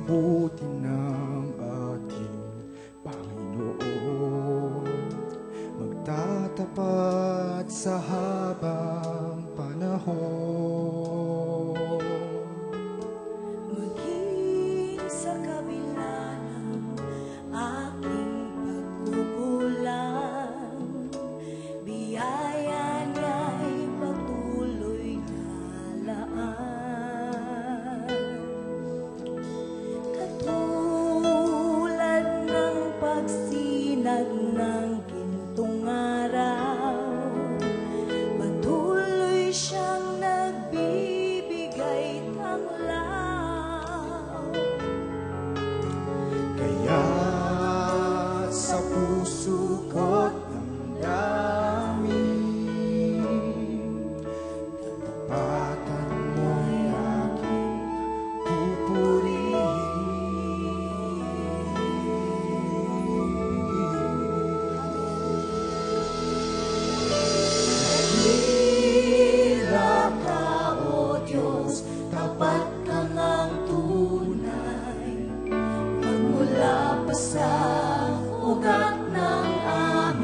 libutin ng ating Panginoon, magtatapat sa habang panahon. Maging sa kabila ng aking pagkukulang, biyaya niya'y patuloy na laan. Katulad ng pagsinag ng gintong araw, patuloy siyang nagbibigay tanglaw. Kaya sa puso ko't damdamin, tatapatan mo'y aking pupurihin. Dakila ka, O Diyos, tapat ka ngang tunay, magmula pa sa ugat ng aming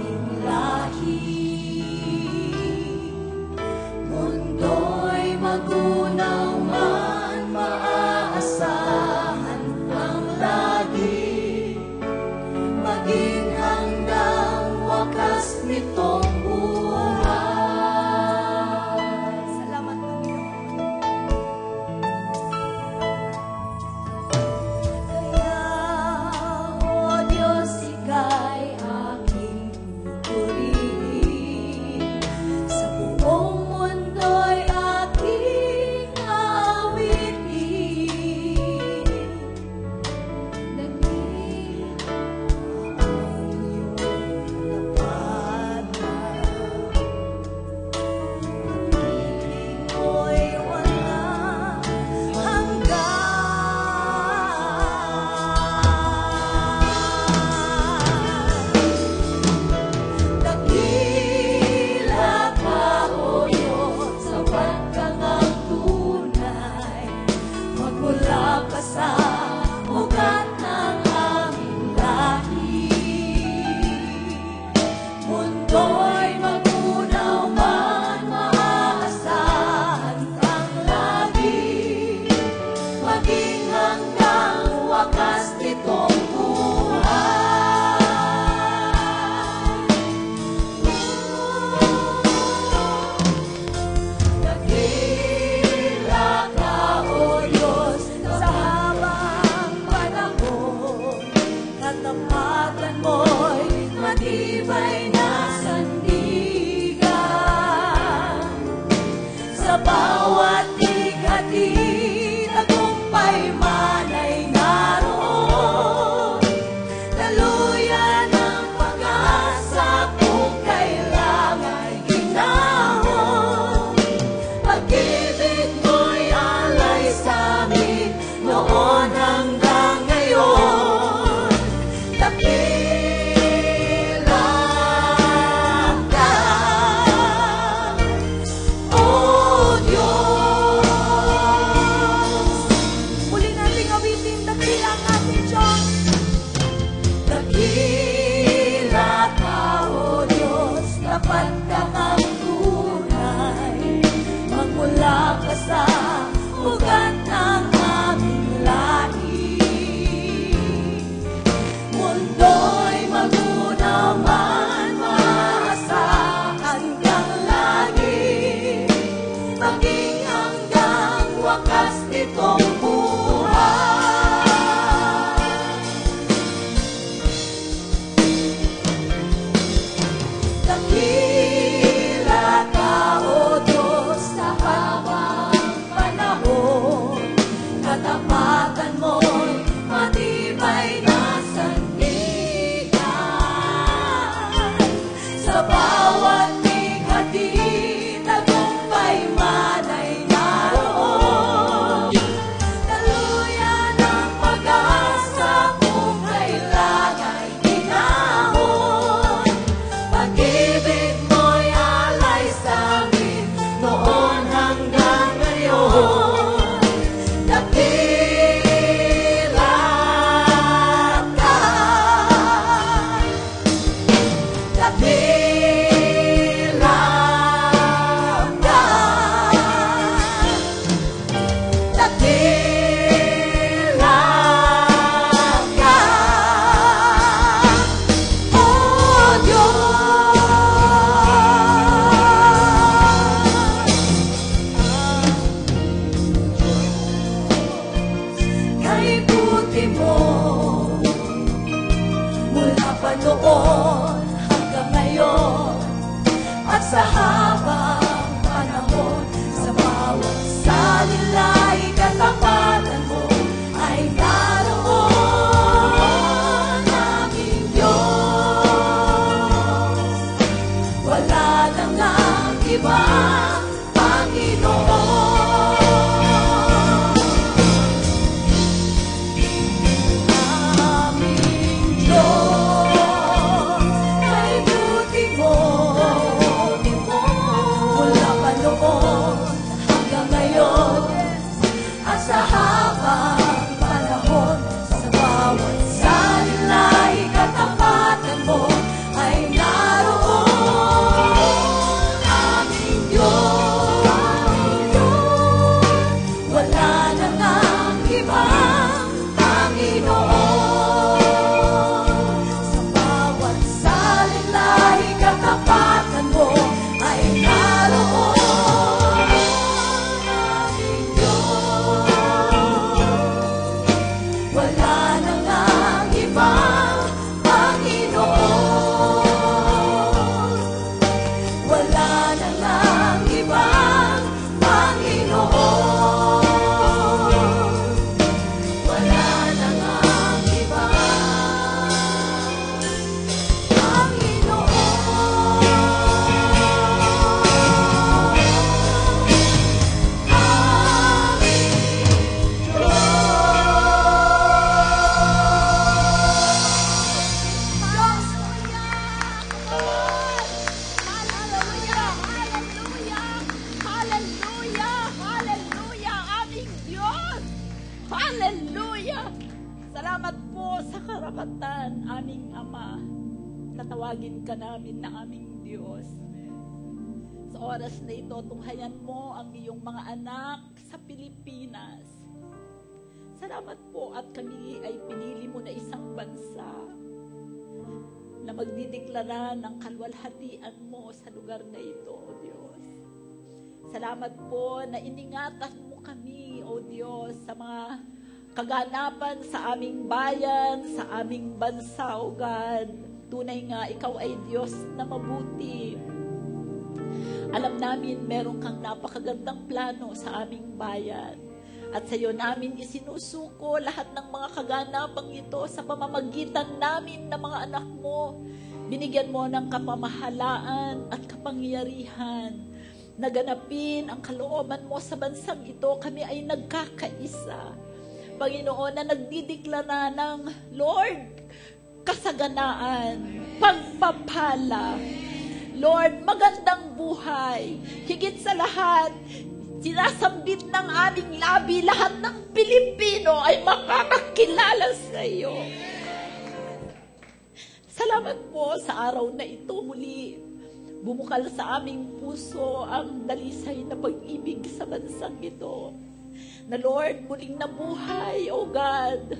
buti mo mula pa noon hanggang ngayon at sa habang panahon. Sa bawat salila'y katapatan mo ay naroon aming Diyos. Wala nang ang iba, Panginoon. Sa habang panahon, sa bawat salila'y katapatan mo ay naroon aming Diyos. Wala na ngang ibang Panginoon. Sa bawat salila'y katapatan mo ay naroon. Aming Ama, tatawagin ka namin na aming Diyos. Sa oras na ito, tunghayan mo ang iyong mga anak sa Pilipinas. Salamat po at kami ay pinili mo na isang bansa na magdideklara ng kalwalhatian mo sa lugar na ito, O Diyos. Salamat po na iningatan mo kami, O Diyos, sa mga kaganapan sa aming bayan, sa aming bansa, O God. Tunay nga, Ikaw ay Diyos na mabuti. Alam namin, meron kang napakagandang plano sa aming bayan. At sa iyo namin isinusuko lahat ng mga kaganapang ito sa pamamagitan namin ng mga anak mo. Binigyan mo ng kapamahalaan at kapangyarihan na ganapin ang kalooban mo sa bansang ito. Kami ay nagkakaisa, Panginoon, na nagdideklara ng Lord, kasaganaan, pagpapala, Lord, magandang buhay. Higit sa lahat, sinasambit ng aming labi, lahat ng Pilipino ay makakakilala sa iyo. Salamat po sa araw na ito. Muli, bumukal sa aming puso ang dalisay na pag-ibig sa bansang ito. Na Lord, muling nabuhay, O God.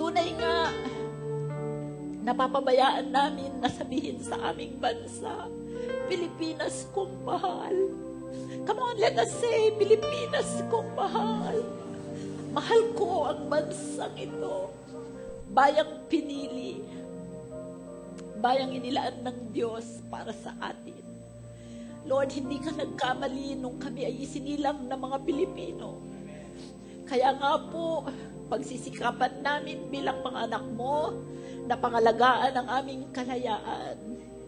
Tunay nga, napapabayaan namin na sabihin sa aming bansa, Pilipinas kong mahal. Come on, let us say, Pilipinas kong mahal. Mahal ko ang bansang ito. Bayang pinili. Bayang inilaan ng Diyos para sa atin. Lord, hindi ka nagkamali nung kami ay isinilang ng mga Pilipino. Kaya nga po, pagsisikapan namin bilang mga anak mo, na pangalagaan ang aming kalayaan.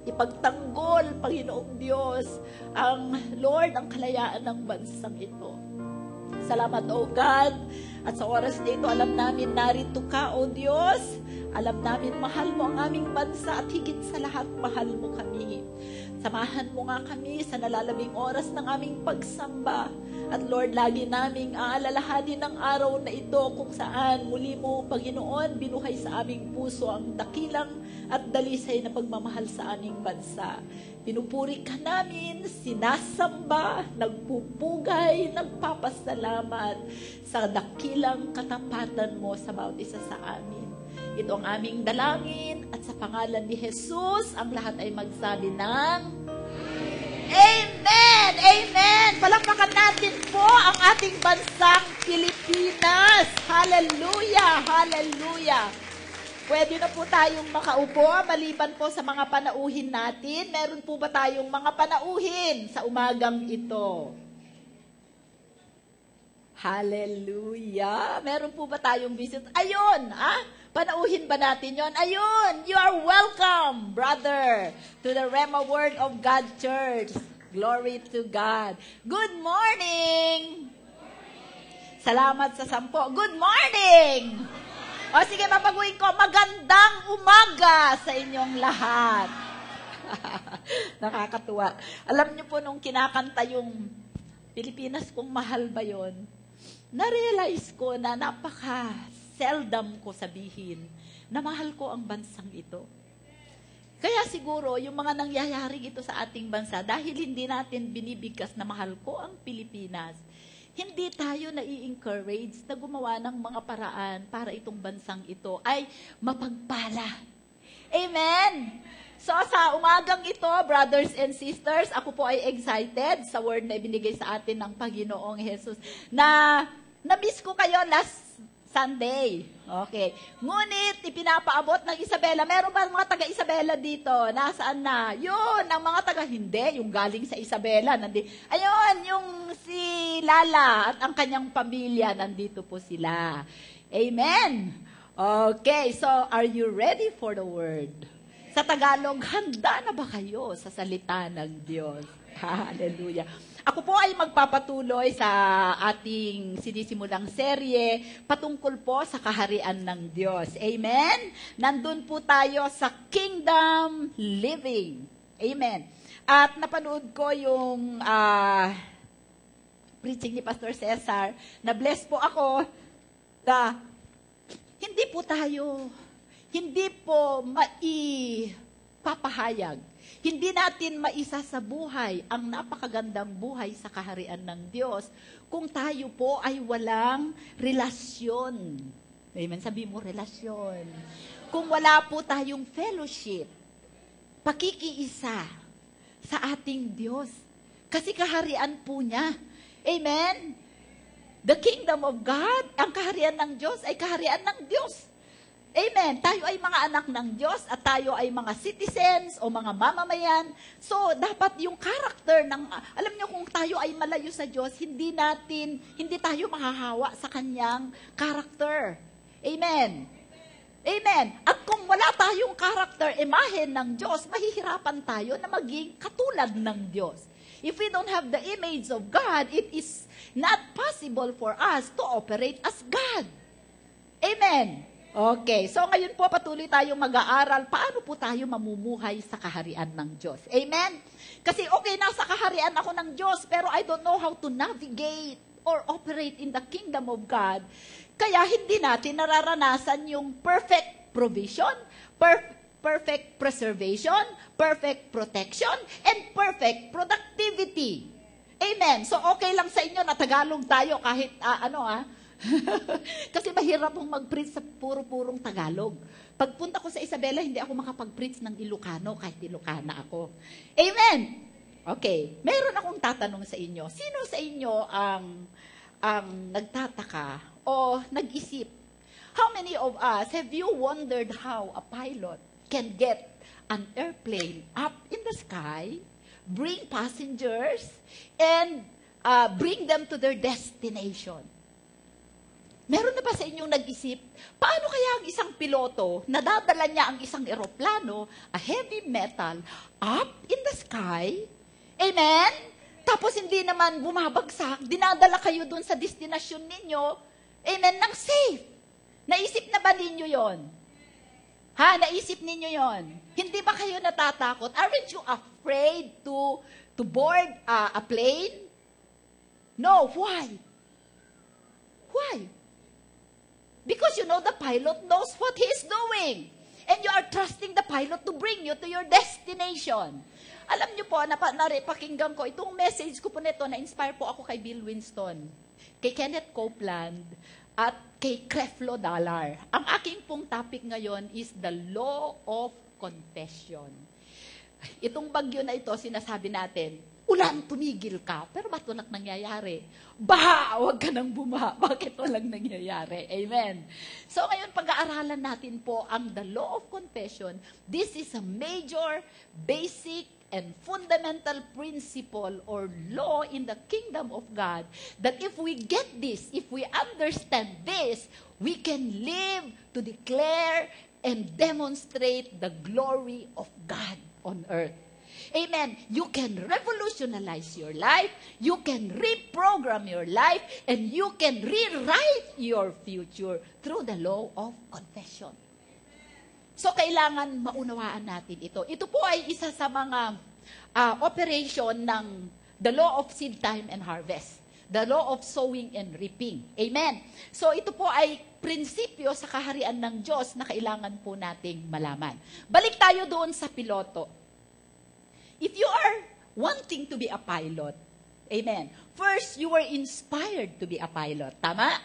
Ipagtanggol, Panginoong Diyos, ang Lord, ang kalayaan ng bansang ito. Salamat, O God. At sa oras na ito, alam namin narito ka, O Diyos. Alam namin mahal mo ang aming bansa at higit sa lahat, mahal mo kami. Samahan mo nga kami sa nalalabing oras ng aming pagsamba. At Lord, lagi naming aalalahanin ng araw na ito kung saan muli mo, Panginoon, binuhay sa aming puso ang dakilang at dalisay na pagmamahal sa aming bansa. Pinupuri ka namin, sinasamba, nagpupugay, nagpapasalamat sa dakilang katapatan mo sa bawat isa sa amin. Ito ang aming dalangin at sa pangalan ni Jesus, ang lahat ay magsabi ng Amen! Amen! Palakpakan natin po ang ating bansang Pilipinas. Hallelujah! Hallelujah! Pwede na po tayong makaupo, maliban po sa mga panauhin natin. Meron po ba tayong mga panauhin sa umagang ito? Hallelujah! Meron po ba tayong visit? Ayun! Panauhin ba natin yon? Ayun! You are welcome, brother, to the Rhema Word of God Church. Glory to God. Good morning! Salamat sa 10. Good morning! O sige, mapaguhin ko, magandang umaga sa inyong lahat. Nakakatuwa. Alam niyo po, nung kinakanta yung Pilipinas kung mahal ba yun, na-realize ko na napaka-seldom ko sabihin na mahal ko ang bansang ito. Kaya siguro, yung mga nangyayari ito sa ating bansa, dahil hindi natin binibigkas na mahal ko ang Pilipinas, hindi tayo nai-encourage na gumawa ng mga paraan para itong bansang ito ay mapagpala. Amen! So sa umagang ito, brothers and sisters, ako po ay excited sa word na ibinigay sa atin ng Panginoong Jesus na na-miss ko kayo last Sunday. Okay. Ngunit, ipinapaabot ng Isabela. Meron ba mga taga-Isabela dito? Nasaan na? Yun, ang mga taga-hindi, yung galing sa Isabela. Ayun, yung si Lala at ang kanyang pamilya, nandito po sila. Amen? Okay, so are you ready for the word? Sa Tagalog, handa na ba kayo sa salita ng Diyos? Hallelujah. Ako po ay magpapatuloy sa ating sinisimulang serye patungkol po sa kaharian ng Diyos. Amen? Nandun po tayo sa Kingdom Living. Amen. At napanood ko yung preaching ni Pastor Cesar. Na-bless po ako na hindi po maipapahayag. Hindi natin maisa sa buhay ang napakagandang buhay sa kaharian ng Diyos kung tayo po ay walang relasyon. Amen? Sabi mo, relasyon. Kung wala po tayong fellowship, pakikiisa sa ating Diyos. Kasi kaharian po niya. Amen? The kingdom of God, ang kaharian ng Diyos ay kaharian ng Diyos. Amen. Tayo ay mga anak ng Diyos at tayo ay mga citizens o mga mamamayan. So, dapat yung character ng, alam niyo kung tayo ay malayo sa Diyos, hindi tayo mahahawa sa kanyang character. Amen. Amen. At kung wala tayong character, imahe ng Diyos, mahihirapan tayo na maging katulad ng Diyos. If we don't have the image of God, it is not possible for us to operate as God. Amen. Okay, so ngayon po patuloy tayong mag-aaral paano po tayo mamumuhay sa kaharian ng Diyos. Amen? Kasi okay, nasa kaharian ako ng Diyos, pero I don't know how to navigate or operate in the kingdom of God. Kaya hindi natin nararanasan yung perfect provision, perfect preservation, perfect protection, and perfect productivity. Amen? So okay lang sa inyo na Tagalog tayo kahit Kasi mahirap pong mag-preach sa puro-purong Tagalog. Pagpunta ko sa Isabela, hindi ako makapag-preach ng Ilocano kahit Ilocana ako. Amen! Okay, meron akong tatanong sa inyo. Sino sa inyo ang nagtataka o nag-isip? How many of us, have you wondered how a pilot can get an airplane up in the sky, bring passengers, and bring them to their destination? Meron na ba sa inyong nag-isip, paano kaya ang isang piloto, nadadala niya ang isang eroplano, a heavy metal, up in the sky? Amen? Tapos hindi naman bumabagsak, dinadala kayo dun sa destinasyon ninyo, amen, ng safe. Naisip na ba ninyo yon? Naisip ninyo yon? Hindi ba kayo natatakot? Aren't you afraid to board a plane? No, why? Why? Because you know the pilot knows what he is doing. And you are trusting the pilot to bring you to your destination. Alam niyo po, napakinggan ko, itong message ko po nito, na-inspire po ako kay Bill Winston, kay Kenneth Copeland, at kay Creflo Dollar. Ang aking pong topic ngayon is the law of confession. Itong bagyo na ito, sinasabi natin, Ulan, tumigil ka. Pero ba't walang nangyayari? Baha, huwag ka nang bumaha. Bakit walang nangyayari? Amen. So ngayon, pag-aaralan natin po ang the law of confession. This is a major, basic, and fundamental principle or law in the kingdom of God that if we get this, if we understand this, we can live to declare and demonstrate the glory of God on earth. Amen. You can revolutionize your life, you can reprogram your life, and you can rewrite your future through the law of confession. So, kailangan maunawaan natin ito. Ito po ay isa sa mga operation ng the law of seed time and harvest. The law of sowing and reaping. Amen. So, ito po ay prinsipyo sa kaharian ng Diyos na kailangan po nating malaman. Balik tayo doon sa piloto. If you are wanting to be a pilot, amen, first, you were inspired to be a pilot. Tama?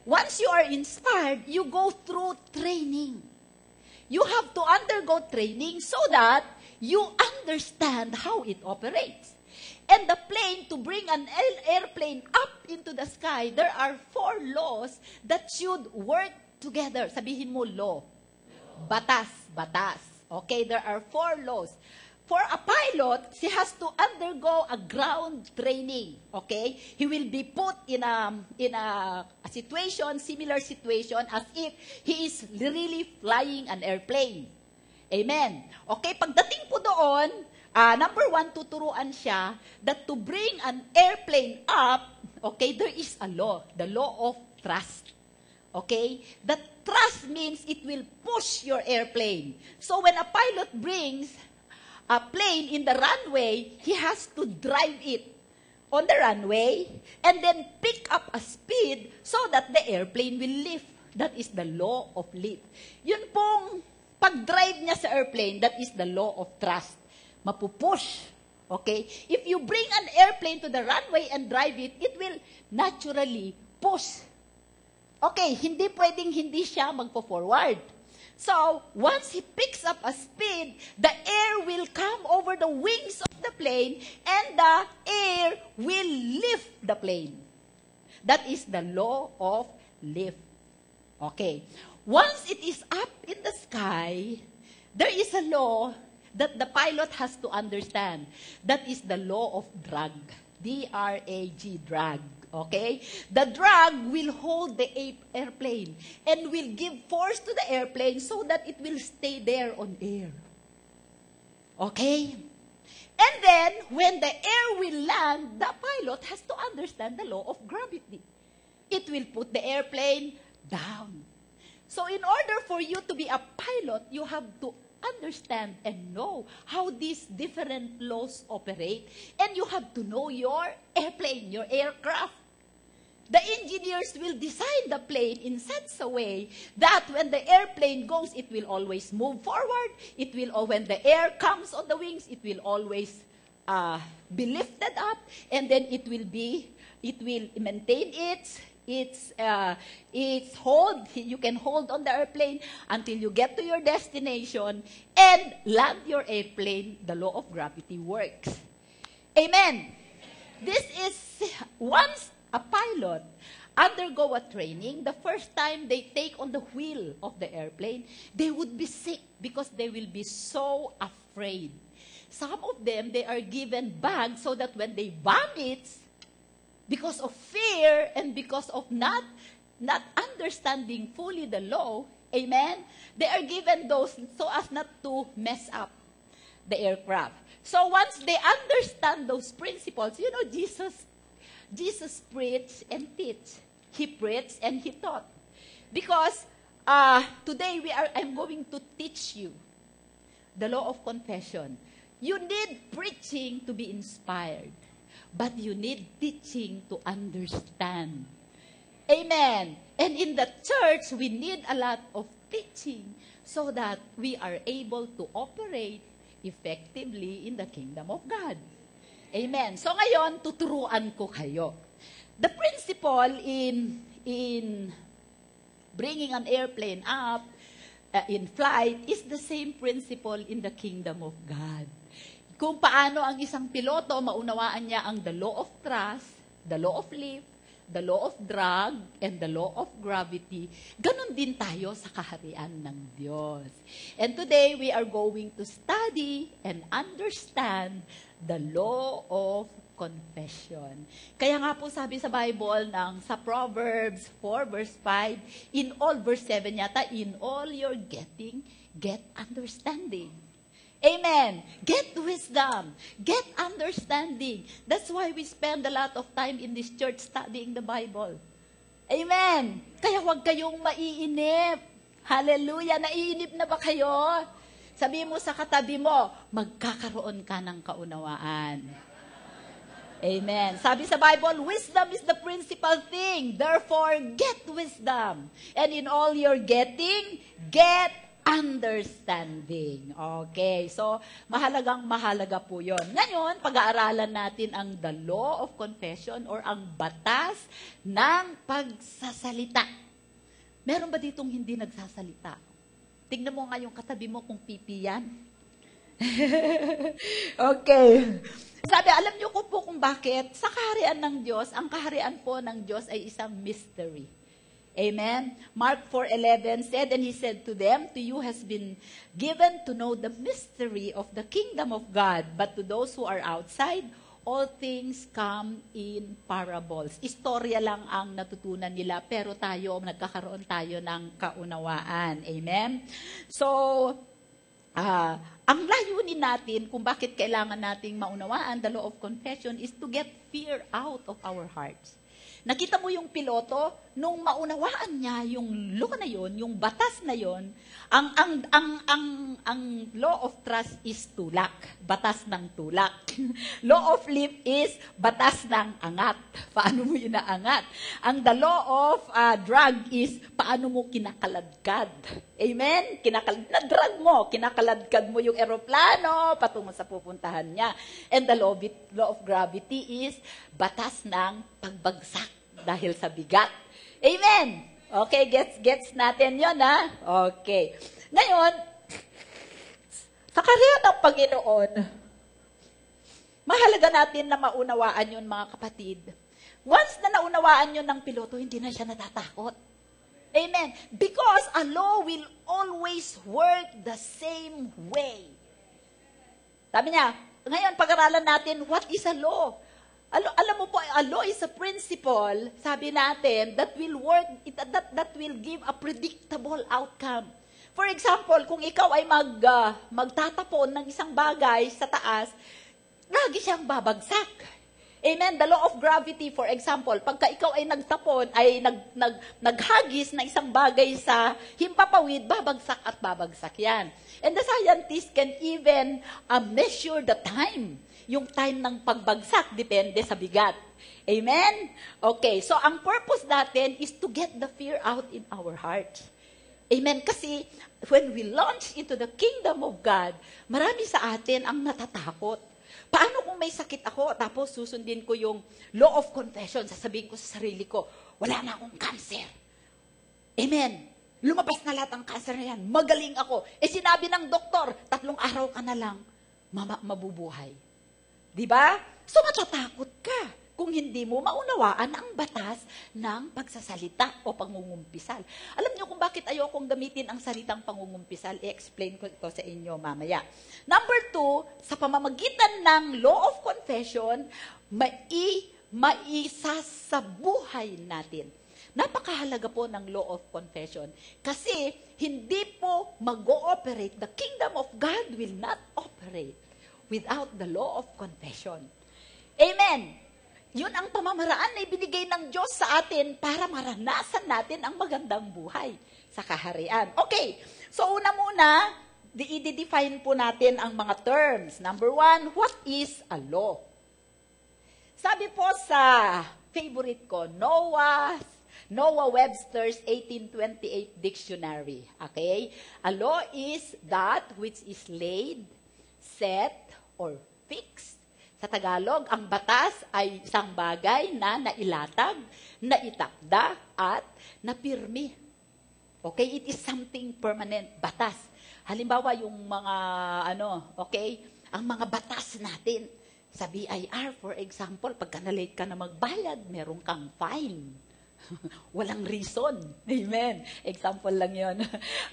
Once you are inspired, you go through training. You have to undergo training so that you understand how it operates. And the plane, to bring an airplane up into the sky, there are 4 laws that should work together. Sabihin mo, law. Batas, batas. Okay, there are 4 laws. For a pilot, he has to undergo a ground training. Okay? He will be put in a situation, similar situation, as if he is really flying an airplane. Amen. Okay? Pagdating po doon, number 1, tuturuan siya that to bring an airplane up, okay, there is a law, the law of thrust. Okay? That thrust means it will push your airplane. So when a pilot brings a plane in the runway, he has to drive it on the runway and then pick up a speed so that the airplane will lift. That is the law of lift. Yun pong pag-drive niya sa airplane, that is the law of thrust. Mapupush. Okay? If you bring an airplane to the runway and drive it, it will naturally push. Okay, hindi pwedeng hindi siya magpo-forward. So, once he picks up a speed, the air will come over the wings of the plane and the air will lift the plane. That is the law of lift. Okay. Once it is up in the sky, there is a law that the pilot has to understand. That is the law of drag. D-R-A-G, drag. Okay? The drag will hold the airplane and will give force to the airplane so that it will stay there on air. Okay? And then, when the air will land, the pilot has to understand the law of gravity. It will put the airplane down. So, in order for you to be a pilot, you have to understand and know how these different laws operate, and you have to know your airplane, your aircraft. The engineers will design the plane in such a way that when the airplane goes, it will always move forward. It will, or when the air comes on the wings, it will always be lifted up, and then it will maintain its hold. You can hold on the airplane until you get to your destination and land your airplane. The law of gravity works. Amen. This is once a pilot undergo a training, the first time they take on the wheel of the airplane, they would be sick because they will be so afraid. Some of them, they are given bags so that when they vomit, because of fear and because of not understanding fully the law, amen, they are given those so as not to mess up the aircraft. So once they understand those principles, you know, Jesus preached and teach. He preached and he taught. Because today I'm going to teach you the law of confession. You need preaching to be inspired, but you need teaching to understand. Amen. And in the church, we need a lot of teaching so that we are able to operate effectively in the kingdom of God. Amen. So ngayon, tuturuan ko kayo. The principle in bringing an airplane up in flight is the same principle in the kingdom of God. kung paano ang isang piloto, maunawaan niya ang the law of thrust, the law of lift, the law of drag, and the law of gravity. Ganon din tayo sa kaharian ng Diyos. And today, we are going to study and understand the law of confession. Kaya nga po sabi sa Bible sa Proverbs 4 verse 5, in all, verse 7 yata, in all you're getting, get understanding. Amen. Get wisdom. Get understanding. That's why we spend a lot of time in this church studying the Bible. Amen. Kaya huwag kayong maiinip. Hallelujah. Naiinip na ba kayo? Sabi mo sa katabi mo, magkakaroon ka ng kaunawaan. Amen. Sabi sa Bible, wisdom is the principal thing. Therefore, get wisdom. And in all you're getting, get understanding. Okay. So, mahalaga po yun. Ngayon, pag-aaralan natin ang the law of confession or ang batas ng pagsasalita. Meron ba ditong hindi nagsasalita? Tignan mo nga yung katabi mo kung pipi yan. Okay. Sabi, alam niyo ko po kung bakit sa kaharian ng Diyos, ang kaharian po ng Diyos ay isang mystery. Amen? Mark 4:11 said, and he said to them, to you has been given to know the mystery of the kingdom of God, but to those who are outside, all things come in parables. Istorya lang ang natutunan nila, pero nagkakaroon tayo ng kaunawaan. Amen? So, ang layunin natin kung bakit kailangan nating maunawaan the law of confession is to get fear out of our hearts. Nakita mo yung piloto, nung maunawaan niya yung law na yon, yung batas na yon, ang law of thrust is tulak, batas ng tulak. Law of lift is batas ng angat. Paano mo inaangat? Ang the law of drag is paano mo kinakaladkad. Amen? Na-drag mo, kinakaladkad mo yung eroplano patungo sa pupuntahan niya. And the law of gravity is batas ng pagbagsak dahil sa bigat. Amen? Okay, gets natin yun, ha? Okay. Ngayon, sa karya ng Panginoon, mahalaga natin na maunawaan yun, mga kapatid. Once na naunawaan yun ng piloto, hindi na siya natatakot. Amen? Because a law will always work the same way. Sabi niya, ngayon, pag-aralan natin, what is a law? Alam mo po, a law is a principle, sabi natin, that will work, that will give a predictable outcome. For example, kung ikaw ay magtatapon ng isang bagay sa taas, lagi siyang babagsak. Amen? The law of gravity, for example, pagka ikaw ay nagtapon, ay naghagis na isang bagay sa himpapawid, babagsak at babagsak yan. And the scientists can even measure the time. Yung time ng pagbagsak, depende sa bigat. Amen? Okay, so ang purpose natin is to get the fear out in our heart. Amen? Kasi when we launch into the kingdom of God, marami sa atin ang natatakot. Paano kung may sakit ako, tapos susundin ko yung law of confession, sasabihin ko sa sarili ko, wala na akong cancer. Amen? Lumabas na lahat ang cancer na yan. Magaling ako. Sinabi ng doktor, 3 araw ka na lang, mabubuhay. Diba? So matatakot ka kung hindi mo maunawaan ang batas ng pagsasalita o pangungumpisal. Alam niyo kung bakit ayokong gamitin ang salitang pangungumpisal? I-explain ko ito sa inyo mamaya. Number 2, sa pamamagitan ng law of confession, maisasabuhay natin. Napakahalaga po ng law of confession kasi hindi po mag-ooperate, the kingdom of God will not operate without the law of confession. Amen. Yun ang pamamaraan na ibinigay ng Diyos sa atin para maranasan natin ang magandang buhay sa kaharian. Okay, so una muna, i-define po natin ang mga terms. Number 1, what is a law? Sabi po sa favorite ko, Noah Webster's 1828 dictionary. Okay? A law is that which is laid, set, or fixed. Sa Tagalog, ang batas ay isang bagay na nailatag, naitakda, at napirmi. Okay? It is something permanent, batas. Halimbawa, yung mga, ang mga batas natin. Sa BIR, for example, pagka na-late ka na magbayad, meron kang fine. Walang reason. Amen. Example lang yon.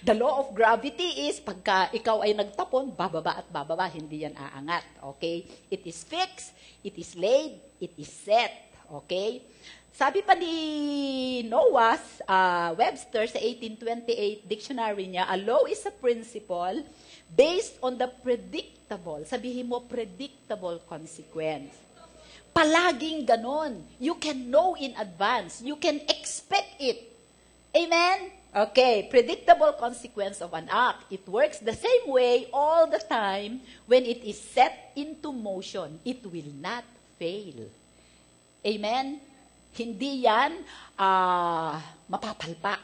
The law of gravity is, pagka ikaw ay nagtapon, bababa at bababa, hindi yan aangat. Okay? It is fixed, it is laid, it is set. Okay? Sabi pa ni Noah Webster sa 1828 dictionary niya, a law is a principle based on the predictable, sabihin mo, predictable consequence. Palaging ganon. You can know in advance. You can expect it. Amen? Okay, predictable consequence of an act. It works the same way all the time. When it is set into motion, it will not fail. Amen? Hindi yan mapapalpak.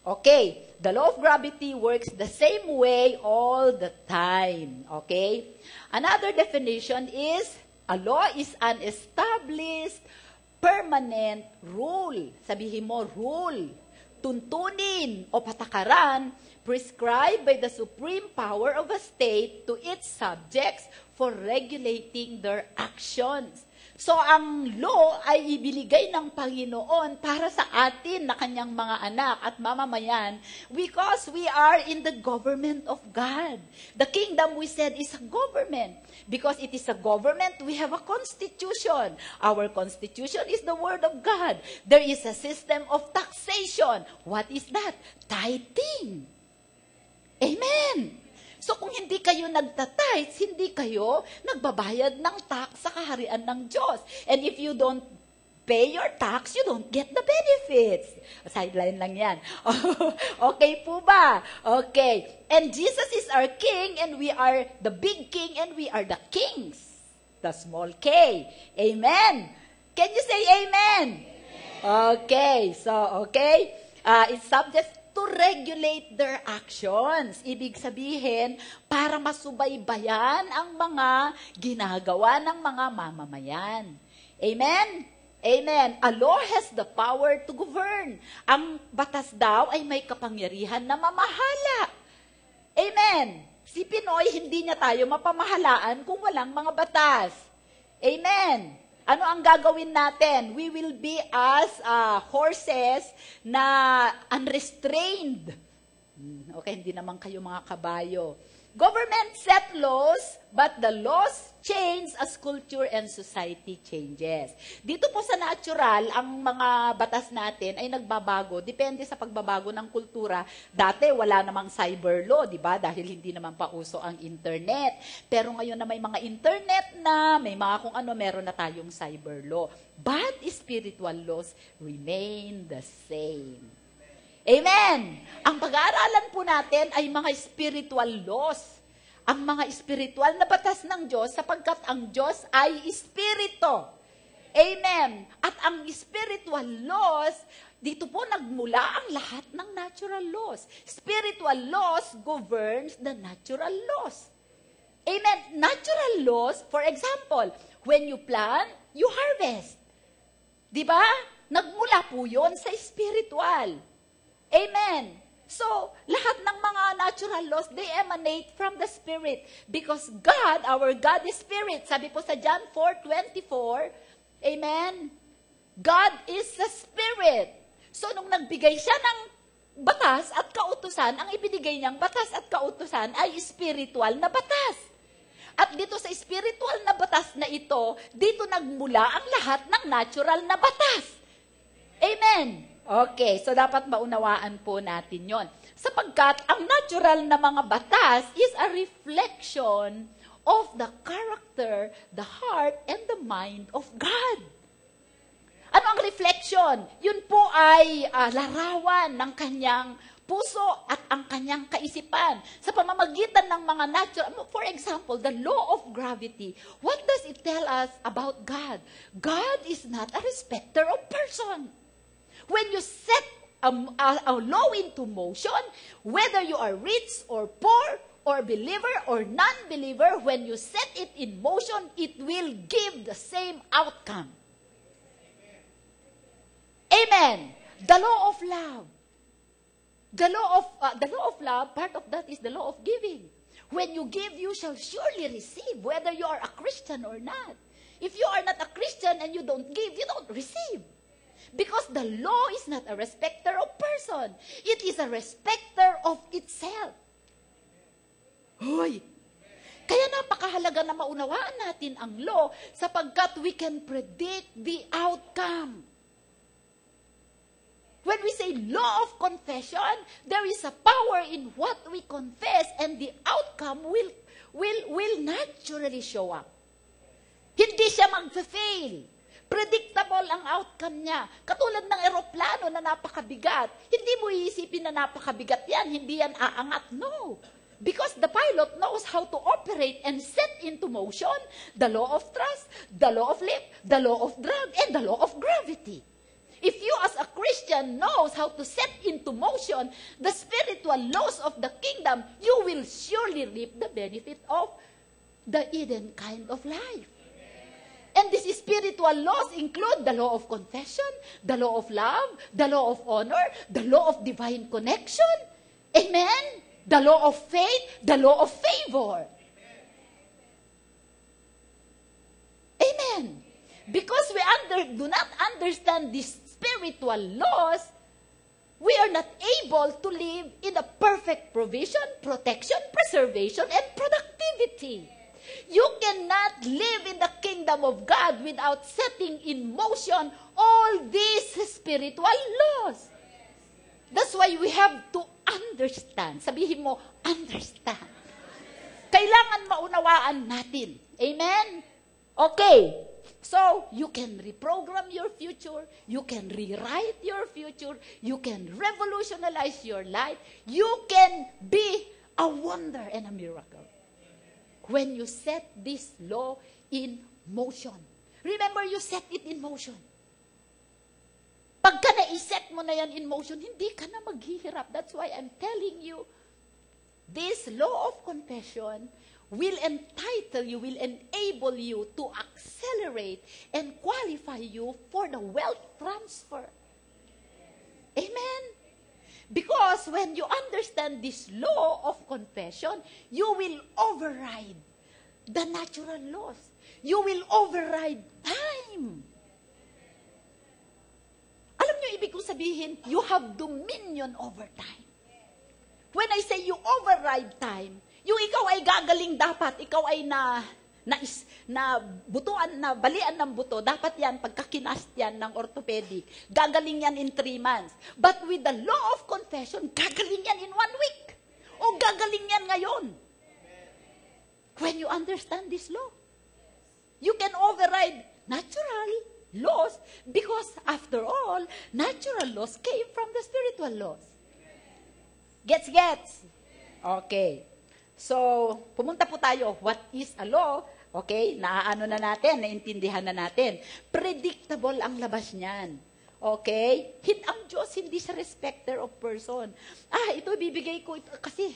Okay, the law of gravity works the same way all the time. Okay? Another definition is, a law is an established, permanent rule. Sabihin mo, rule. Tuntunin o patakaran prescribed by the supreme power of a state to its subjects for regulating their actions. So, ang law ay ibinigay ng Panginoon para sa atin na kanyang mga anak at mamamayan because we are in the government of God. The kingdom, we said, is a government. Because it is a government, we have a constitution. Our constitution is the word of God. There is a system of taxation. What is that? Tithing. Amen. So kung hindi kayo nagtatites, hindi kayo nagbabayad ng tax sa kaharian ng Diyos. And if you don't pay your tax, you don't get the benefits. Sideline lang yan. Okay po ba? Okay. And Jesus is our King, and we are the big King, and we are the kings. The small K. Amen. Can you say amen? Okay. So, okay. It's subject to regulate their actions. Ibig sabihin, para masubaybayan ang mga ginagawa ng mga mamamayan. Amen? Amen. A law has the power to govern. Ang batas daw ay may kapangyarihan na mamahala. Amen. Si Pinoy, hindi niya tayo mapamahalaan kung walang mga batas. Amen. Ano ang gagawin natin? We will be as horses na unrestrained. Okay, hindi naman kayo mga kabayo. Government set laws, but the laws change as culture and society changes. Dito po sa natural, ang mga batas natin ay nagbabago. Depende sa pagbabago ng kultura. Dati, wala namang cyber law, di ba? Dahil hindi naman pa uso ang internet. Pero ngayon na may mga internet na, may mga kung ano, meron na tayong cyber law. But spiritual laws remain the same. Amen! Ang pag-aaralan po natin ay mga spiritual laws. Ang mga spiritual na batas ng Diyos sapagkat ang Diyos ay espiritu. Amen! At ang spiritual laws, dito po nagmula ang lahat ng natural laws. Spiritual laws governs the natural laws. Amen! Natural laws, for example, when you plant, you harvest. Diba? Nagmula po yun sa spiritual. Amen. So, lahat ng mga natural laws, they emanate from the Spirit. Because God, our God is Spirit. Sabi po sa John 4:24, amen? God is the Spirit. So, nung nagbigay siya ng batas at kautusan, ang ibinigay niyang batas at kautusan ay spiritual na batas. At dito sa spiritual na batas na ito, dito nagmula ang lahat ng natural na batas. Amen. Okay, so dapat maunawaan po natin yon. Sapagkat ang natural na mga batas is a reflection of the character, the heart, and the mind of God. Ano ang reflection? Yun po ay larawan ng kanyang puso at ang kanyang kaisipan. Sa pamamagitan ng mga natural, for example, the law of gravity. What does it tell us about God? God is not a respecter of person. When you set a law into motion, whether you are rich or poor, or believer or non-believer, when you set it in motion, it will give the same outcome. Amen. The law of love. The law of love, part of that is the law of giving. When you give, you shall surely receive, whether you are a Christian or not. If you are not a Christian and you don't give, you don't receive. Because the law is not a respecter of person. It is a respecter of itself. Hoy! Kaya napakahalaga na maunawaan natin ang law sapagkat we can predict the outcome. When we say law of confession, there is a power in what we confess and the outcome will naturally show up. Hindi siya mag-fail. Predictable ang outcome niya. Katulad ng eroplano na napakabigat. Hindi mo iisipin na napakabigat yan, hindi yan aangat. No. Because the pilot knows how to operate and set into motion the law of thrust, the law of lift, the law of drag, and the law of gravity. If you as a Christian knows how to set into motion the spiritual laws of the kingdom, you will surely reap the benefit of the Eden kind of life. And these spiritual laws include the law of confession, the law of love, the law of honor, the law of divine connection. Amen? The law of faith, the law of favor. Amen. Because we do not understand these spiritual laws, we are not able to live in a perfect provision, protection, preservation, and productivity. You cannot live in the kingdom of God without setting in motion all these spiritual laws. That's why we have to understand. Sabihin mo, understand. Kailangan maunawaan natin. Amen? Okay. So, you can reprogram your future, you can rewrite your future, you can revolutionize your life, you can be a wonder and a miracle. When you set this law in motion. Remember, you set it in motion. Pagka na-set mo na yan in motion, hindi ka na maghihirap. That's why I'm telling you, this law of confession will entitle you, will enable you to accelerate and qualify you for the wealth transfer. Amen? Because when you understand this law of confession, you will override the natural laws. You will override time. Alam niyo, ibig kong sabihin, you have dominion over time. When I say you override time, yung ikaw ay gagaling dapat, ikaw ay butuan, na balian ng buto, dapat yan, pagkakinast yan ng orthopedic, gagaling yan in 3 months. But with the law of confession, gagaling yan in 1 week. O gagaling yan ngayon. When you understand this law, you can override natural laws because after all, natural laws came from the spiritual laws. Gets? Okay. So, pumunta po tayo. What is a law? Okay, naaano na natin, naintindihan na natin. Predictable ang labas niyan. Okay? Ang Diyos, hindi siya respecter of person. Ito bibigay ko, kasi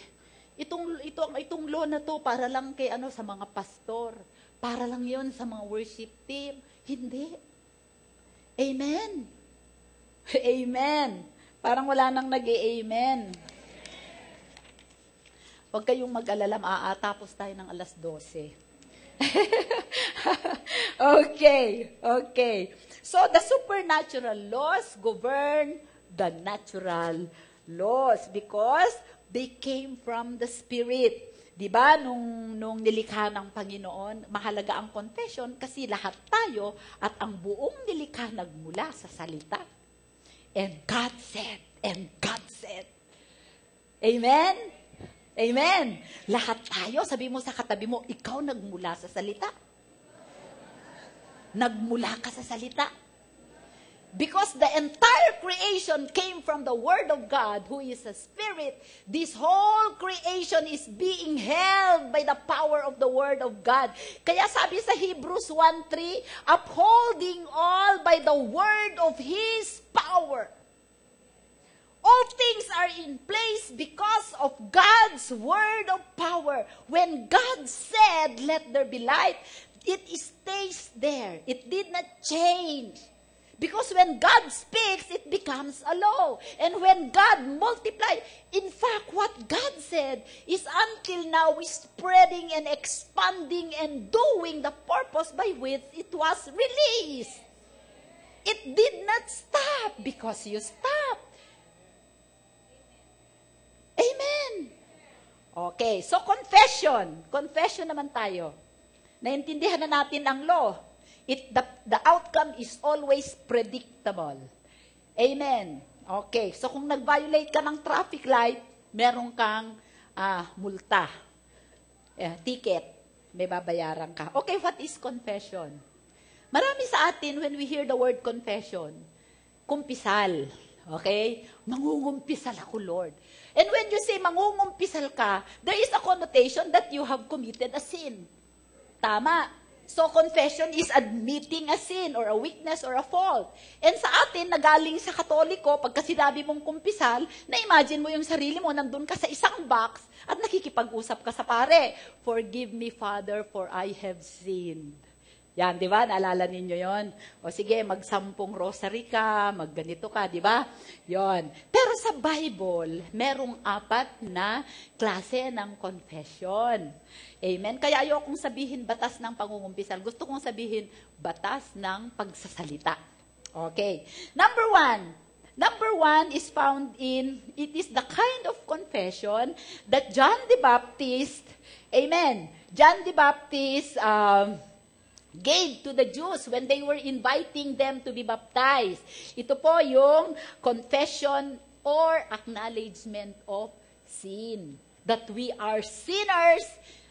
itong law na to para lang kay sa mga pastor. Para lang yon sa mga worship team. Hindi. Amen. Amen. Parang wala nang nag-amen. Huwag kayong mag-alala, tapos tayo ng 12:00. Okay. So, the supernatural laws govern the natural laws because they came from the Spirit. Diba, nung nilikha ng Panginoon, mahalaga ang confession kasi lahat tayo at ang buong nilikha nagmula sa salita. And God said. Amen? Amen. Lahat tayo, sabi mo sa katabi mo, ikaw nagmula sa salita. Nagmula ka sa salita. Because the entire creation came from the Word of God, who is a Spirit. This whole creation is being held by the power of the Word of God. Kaya sabi sa Hebrews 1:3, upholding all by the Word of His power. All things are in place because of God's word of power. When God said, let there be light, it stays there. It did not change. Because when God speaks, it becomes a law. And when God multiplies, in fact, what God said, is until now spreading and expanding and doing the purpose by which it was released. It did not stop because you stopped. Amen. Okay, so confession. Confession naman tayo. Naintindihan na natin ang law. The outcome is always predictable. Amen. Okay, so kung nag-violate ka ng traffic light, meron kang multa. Ticket. May babayaran ka. Okay, what is confession? Marami sa atin, when we hear the word confession, kumpisal. Okay? Mangungumpisal ako, Lord. And when you say mangungumpisal ka, there is a connotation that you have committed a sin. Tama. So, confession is admitting a sin or a weakness or a fault. And sa atin, nagaling sa Katoliko, pagka sinabi mong kumpisal, na-imagine mo yung sarili mo, nandun ka sa isang box at nakikipag-usap ka sa pare. Forgive me, Father, for I have sinned. Yan, di ba? Naalala ninyo yon? O sige, mag-10 rosary ka, mag-ganito ka, di ba? Yon. Pero sa Bible, merong 4 na klase ng confession. Amen? Kaya ayokong sabihin batas ng pangungumpisal. Gusto kong sabihin batas ng pagsasalita. Okay. Number one is found in, it is the kind of confession that John the Baptist, amen, John the Baptist, gave to the Jews when they were inviting them to be baptized. Ito po yung confession or acknowledgement of sin. That we are sinners.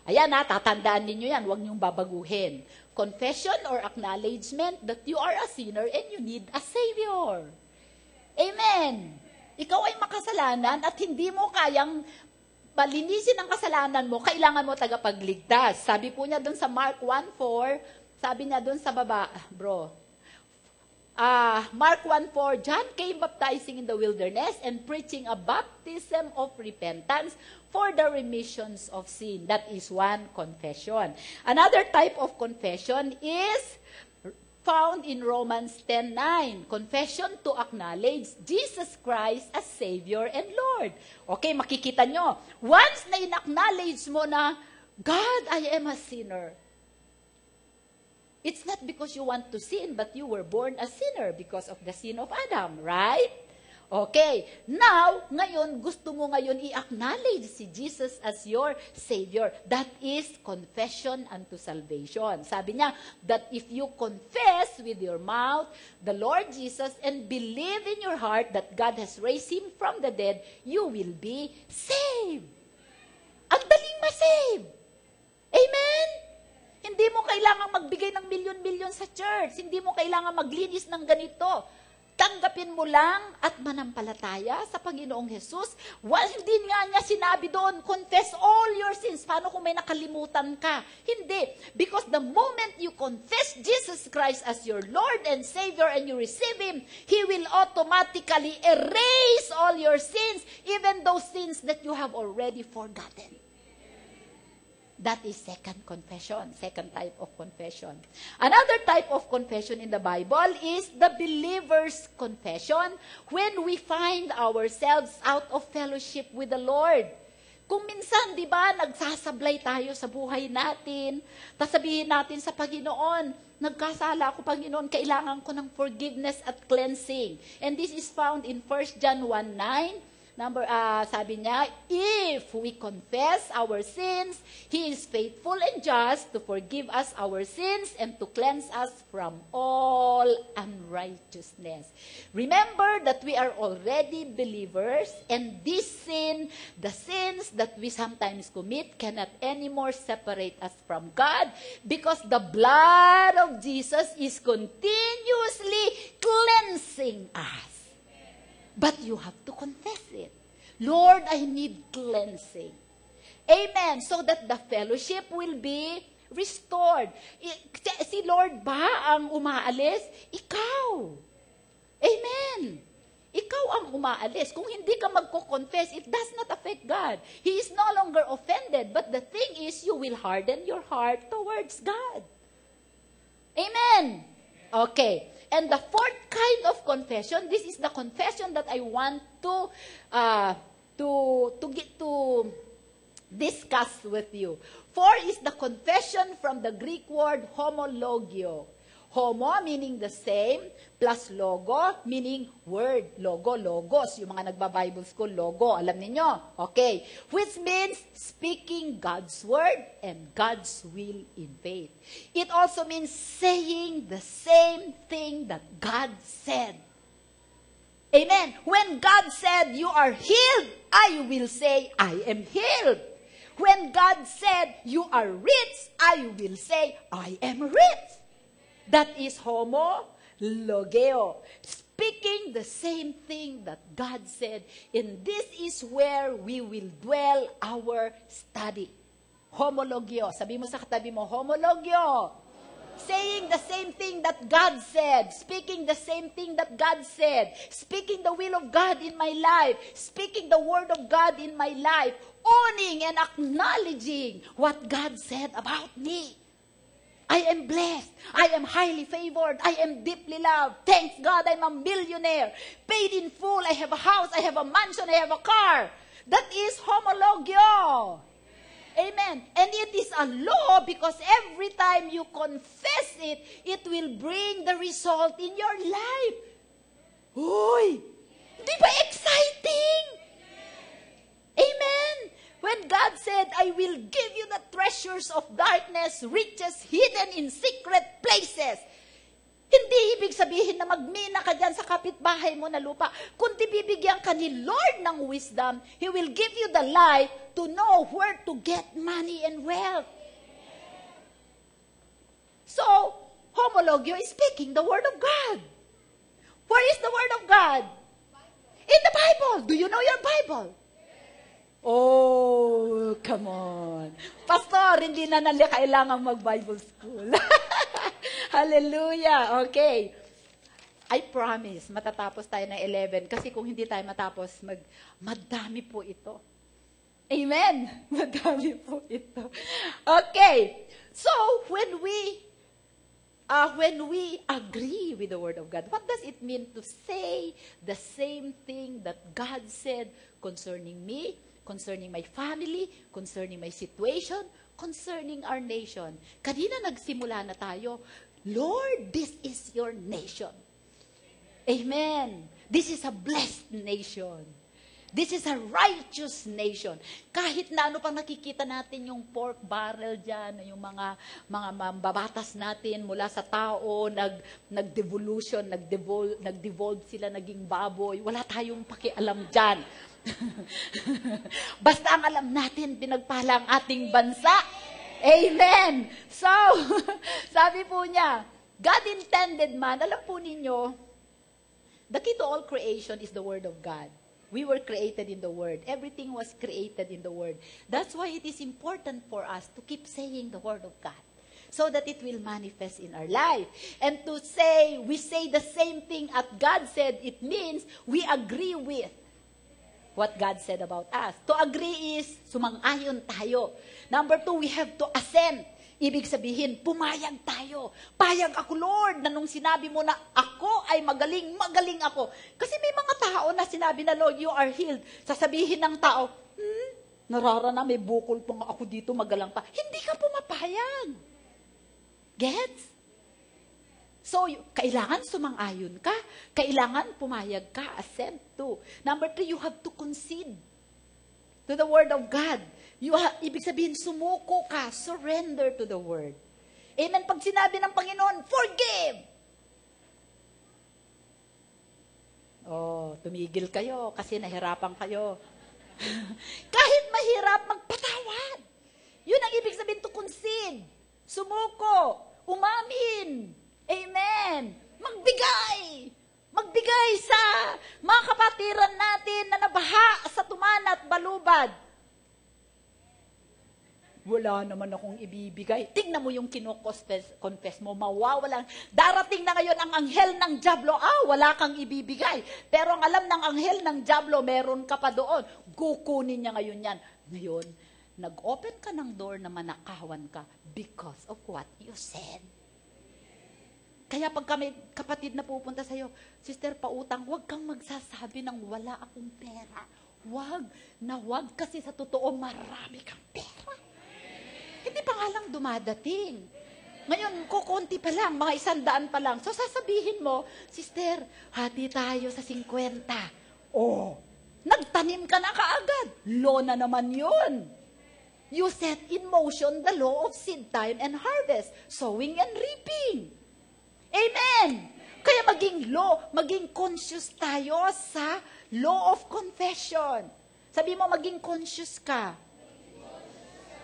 Ayan tatandaan ninyo yan, huwag niyong babaguhin. Confession or acknowledgement that you are a sinner and you need a Savior. Amen. Ikaw ay makasalanan at hindi mo kayang palinisin ang kasalanan mo, kailangan mo tagapagligtas. Sabi po niya doon sa Mark 1:4, sabi niya doon sa baba, Mark 1:4, John came baptizing in the wilderness and preaching a baptism of repentance for the remissions of sin. That is one confession. Another type of confession is found in Romans 10:9. Confession to acknowledge Jesus Christ as Savior and Lord. Okay, makikita nyo. Once na in-acknowledge mo na, God, I am a sinner. It's not because you want to sin, but you were born a sinner because of the sin of Adam, right? Okay. Now, ngayon, gusto mo ngayon i-acknowledge si Jesus as your Savior. That is confession unto salvation. Sabi niya, that if you confess with your mouth the Lord Jesus and believe in your heart that God has raised Him from the dead, you will be saved. Ang daling ma-save. Amen? Hindi mo kailangang magbigay ng milyon-milyon sa church. Hindi mo kailangang maglinis ng ganito. Tanggapin mo lang at manampalataya sa Panginoong Jesus. Hindi nga niya sinabi doon, confess all your sins. Paano kung may nakalimutan ka? Hindi. Because the moment you confess Jesus Christ as your Lord and Savior and you receive Him, He will automatically erase all your sins, even those sins that you have already forgotten. That is second confession, second type of confession. Another type of confession in the Bible is the believer's confession when we find ourselves out of fellowship with the Lord. Kung minsan, di ba, nagsasablay tayo sa buhay natin, tapos sabihin natin sa Panginoon, nagkasala ako, Panginoon, kailangan ko ng forgiveness at cleansing. And this is found in 1 John 1:9. Sabi niya, if we confess our sins, He is faithful and just to forgive us our sins and to cleanse us from all unrighteousness. Remember that we are already believers, and this sin, the sins that we sometimes commit, cannot anymore separate us from God because the blood of Jesus is continuously cleansing us. But you have to confess it. Lord, I need cleansing. Amen. So that the fellowship will be restored. Si Lord ba ang umaalis? Ikaw. Amen. Ikaw ang umaalis. Kung hindi ka magko-confess, it does not affect God. He is no longer offended. But the thing is, you will harden your heart towards God. Amen. Okay. And the fourth kind of confession, this is the confession that I want to discuss with you. For is the confession from the Greek word homologio. Homo meaning the same, plus logo meaning word. Logo, logos. Yung mga nagba-Bible school, logo. Alam niyo? Okay. Which means speaking God's word and God's will in faith. It also means saying the same thing that God said. Amen. When God said, you are healed, I will say, I am healed. When God said, you are rich, I will say, I am rich. That is homologeo. Speaking the same thing that God said. And this is where we will dwell our study. Homologeo. Sabi mo sa katabi mo, homologeo. Saying the same thing that God said. Speaking the same thing that God said. Speaking the will of God in my life. Speaking the word of God in my life. Owning and acknowledging what God said about me. I am blessed. I am highly favored. I am deeply loved. Thanks God, I'm a millionaire. Paid in full. I have a house. I have a mansion. I have a car. That is homologio. Amen. And it is a law because every time you confess it, it will bring the result in your life. Uy! Di ba exciting? Amen. When God said, I will give you the treasures of darkness, riches hidden in secret places. Hindi ibig sabihin na magmina ka dyan sa kapitbahay mo na lupa. Kundi bibigyan ka ni Lord ng wisdom, He will give you the light to know where to get money and wealth. So, homologio is speaking the Word of God. Where is the Word of God? In the Bible. Do you know your Bible? Oh, come on. Pastor, hindi na kailangan mag-Bible school. Hallelujah. Okay. I promise, matatapos tayo ng 11. Kasi kung hindi tayo matapos, madami po ito. Amen. Madami po ito. Okay. So, when we agree with the Word of God, what does it mean to say the same thing that God said concerning me, concerning my family, concerning my situation, concerning our nation? Kanina nagsimula na tayo, Lord, this is your nation. Amen. This is a blessed nation. This is a righteous nation. Kahit na ano pang nakikita natin yung pork barrel dyan, yung mga mambabatas natin mula sa tao, nag-devolution, nag-devolve sila, naging baboy. Wala tayong pakialam dyan. Basta ang alam natin, pinagpala ang ating bansa. Amen. So, sabi po niya, God intended man, alam po ninyo, the key to all creation is the Word of God. We were created in the Word. Everything was created in the Word. That's why it is important for us to keep saying the Word of God so that it will manifest in our life. And to say, we say the same thing as God said, it means we agree with what God said about us. To agree is sumang-ayon tayo. Number 2, we have to assent. Ibig sabihin, pumayag tayo. Payag ako, Lord, na nung sinabi mo na ako ay magaling, magaling ako. Kasi may mga tao na sinabi na, Lord, you are healed. Sasabihin ng tao, nararana, may bukol pang ako dito, magalang pa. Hindi ka pumapayag. Gets? So, kailangan sumang-ayon ka. Kailangan pumayag ka. Assent to. Number 3, you have to concede to the Word of God. Ibig sabihin, sumuko ka. Surrender to the Word. Amen. Pag sinabi ng Panginoon, forgive. Oh, tumigil kayo kasi nahirapan kayo. Kahit mahirap, magpatawad. Yun ang ibig sabihin to concede. Sumuko. Umamin. Amen. Magbigay. Magbigay sa mga kapatiran natin na nabaha sa tuman at balubad. Wala naman akong ibibigay. Tingnan mo yung kino-confess mo, mawawalan. Darating na ngayon ang anghel ng dyablo, wala kang ibibigay. Pero ang alam ng anghel ng dyablo, meron ka pa doon. Kukunin niya ngayon yan. Ngayon, nag-open ka ng door na manakawan ka because of what you said. Kaya pag kami, kapatid na pupunta sa'yo, Sister, pautang, huwag kang magsasabi ng wala akong pera. wag kasi sa totoo marami kang pera. Hindi pa nga lang dumadating. Ngayon, kukunti pa lang, mga 100 pa lang. So, sasabihin mo, sister, hati tayo sa 50. Oh, nagtanim ka na kaagad. Law na naman yun. You set in motion the law of seed time and harvest, sowing and reaping. Amen! Kaya maging conscious tayo sa law of confession. Sabi mo, maging conscious ka.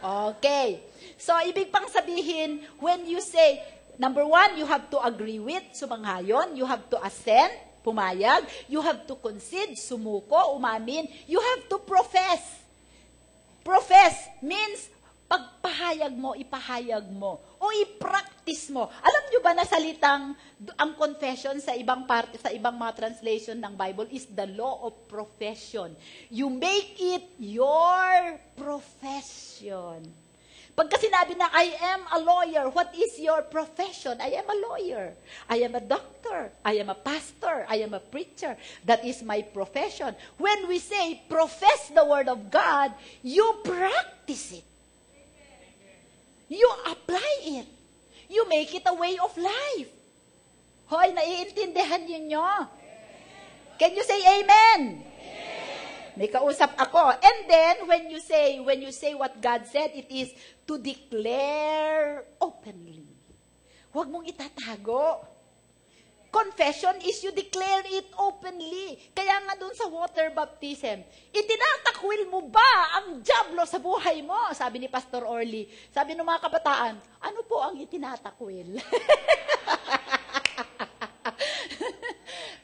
Okay. So, ibig pang sabihin, when you say, number 1, you have to agree with, sumanghayon. You have to assent, pumayag. You have to concede, sumuko, umamin. You have to profess. Profess means, pagpahayag mo, ipahayag mo. O i-practice mo. Alam nyo ba na salitang, ang confession sa ibang parte, sa ibang mga translation ng Bible is the law of profession. You make it your profession. Pagka sinabi na, I am a lawyer, what is your profession? I am a lawyer. I am a doctor. I am a pastor. I am a preacher. That is my profession. When we say, profess the word of God, you practice it. You apply it. You make it a way of life. Hoy, naiintindihan niyo? Can you say amen? May kausap ako. And then, when you say what God said, it is to declare openly. Huwag mong itatago. Confession is you declare it openly. Kaya nga dun sa water baptism, itinatakwil mo ba ang dyablo sa buhay mo? Sabi ni Pastor Orly. Sabi ng mga kabataan, ano po ang itinatakwil?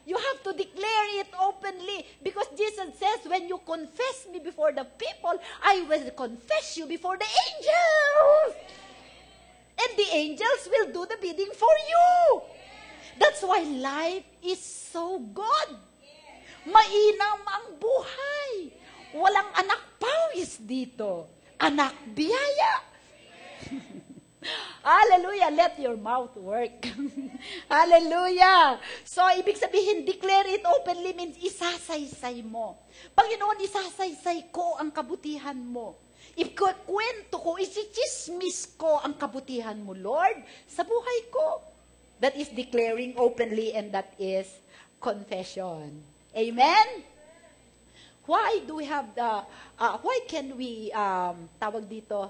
You have to declare it openly because Jesus says, when you confess me before the people, I will confess you before the angels. And the angels will do the bidding for you. That's why life is so good. Mainam ang buhay. Walang anak pawis dito. Anak biyaya. Hallelujah. Let your mouth work. Hallelujah. So, ibig sabihin, declare it openly means isasaysay mo. Panginoon, isasaysay ko ang kabutihan mo. Ikukwento ko, isichismis ko ang kabutihan mo, Lord, sa buhay ko. That is declaring openly and that is confession. Amen? Why do we have why can we, tawag dito,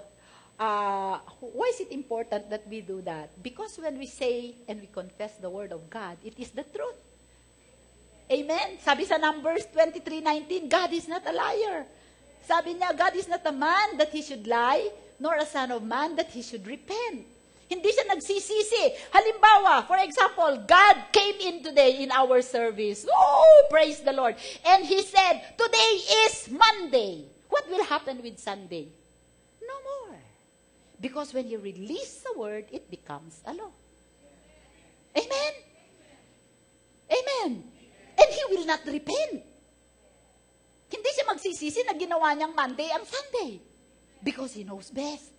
why is it important that we do that? Because when we say and we confess the word of God, it is the truth. Amen? Sabi sa Numbers 23:19, God is not a liar. Sabi niya, God is not a man that he should lie, nor a son of man that he should repent. Hindi siya nagsisisi. Halimbawa, for example, God came in today in our service. Oh, praise the Lord. And He said, today is Monday. What will happen with Sunday? No more. Because when you release the word, it becomes a law. Amen? Amen. And He will not repent. Hindi siya magsisisi na ginawa niyang Monday ang Sunday. Because He knows best.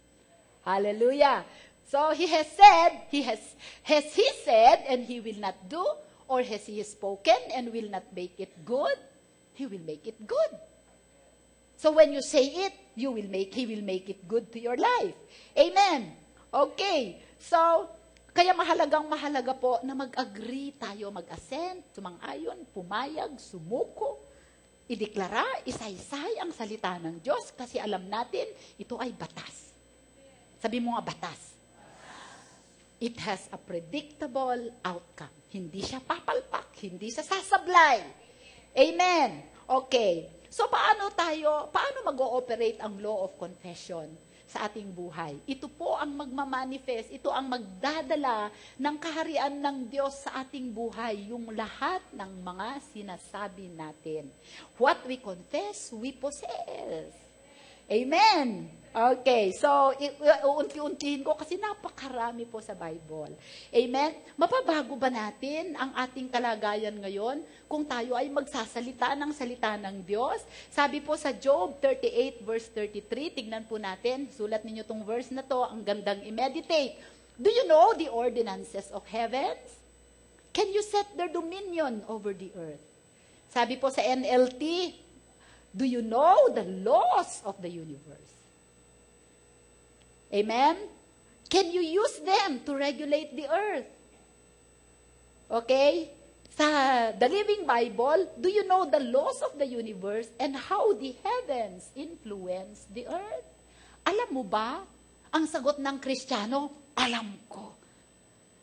Hallelujah. So He has said, has He said, and He will not do, or has He spoken and will not make it good? He will make it good. So when you say it, He will make it good to your life. Amen. Okay. So, kaya mahalaga po na mag-agree tayo, mag-assent, sumang-ayon, pumayag, sumuko, ideklara, isaysay ang salita ng Diyos kasi alam natin, ito ay batas. Sabi mo nga, batas. It has a predictable outcome. Hindi siya papalpak, hindi siya sasablay. Amen. Okay. So, paano mag-ooperate ang law of confession sa ating buhay? Ito po ang magmamanifest, ito ang magdadala ng kaharian ng Diyos sa ating buhay, yung lahat ng mga sinasabi natin. What we confess, we possess. Amen. Okay, so unti-untiin ko kasi napakarami po sa Bible. Amen? Mapabago ba natin ang ating kalagayan ngayon kung tayo ay magsasalita ng salita ng Diyos? Sabi po sa Job 38 verse 33, tignan po natin, sulat ninyo tong verse na to, ang gandang i-meditate. Do you know the ordinances of heavens? Can you set their dominion over the earth? Sabi po sa NLT, Do you know the laws of the universe? Amen? Can you use them to regulate the earth? Okay? Sa the Living Bible, do you know the laws of the universe and how the heavens influence the earth? Alam mo ba? Ang sagot ng Kristiyano, alam ko.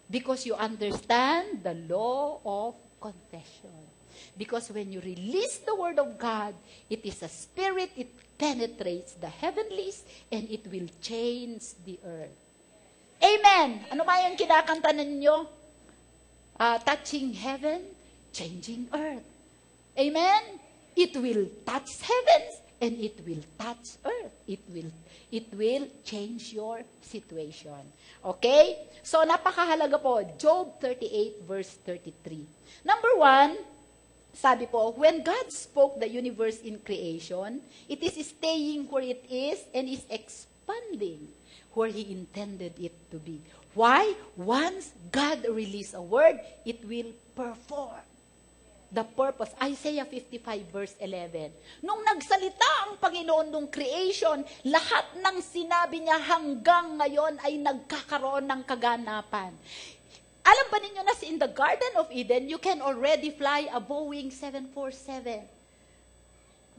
Because you understand the law of confession. Because when you release the Word of God, it is a spirit, it penetrates the heavenlies, and it will change the earth. Amen! Ano ba yung kinakanta ninyo? Touching heaven, changing earth. Amen? It will touch heavens, and it will touch earth. It will change your situation. Okay? So, napakahalaga po. Job 38 verse 33. Number 1, sabi po, when God spoke the universe in creation, it is staying where it is and is expanding where He intended it to be. Why? Once God release a word, it will perform the purpose. Isaiah 55 verse 11. Nung nagsalita ang Panginoon nung creation, lahat ng sinabi niya hanggang ngayon ay nagkakaroon ng kaganapan. Alam ba ninyo na in the Garden of Eden, you can already fly a Boeing 747.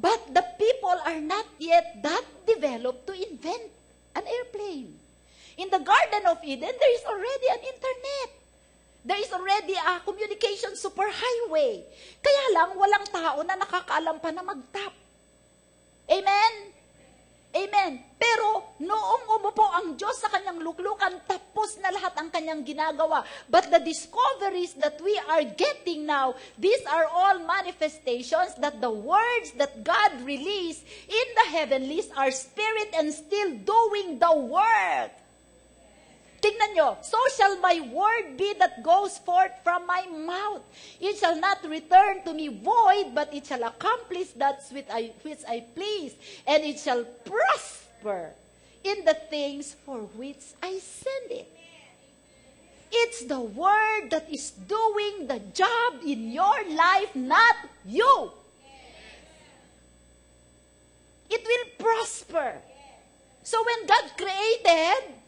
But the people are not yet that developed to invent an airplane. In the Garden of Eden, there is already an internet. There is already a communication superhighway. Kaya lang, walang tao na nakakaalam pa na mag-tap. Amen? Amen. Pero, noong umupo ang Diyos sa kanyang luklukan, tapos na lahat ang kanyang ginagawa. But the discoveries that we are getting now, these are all manifestations that the words that God released in the heavenlies are spirit and still doing the work. Tingnan nyo, so shall my word be that goes forth from my mouth. It shall not return to me void, but it shall accomplish that which I please, and it shall prosper in the things for which I send it. It's the word that is doing the job in your life, not you. It will prosper. So when God created,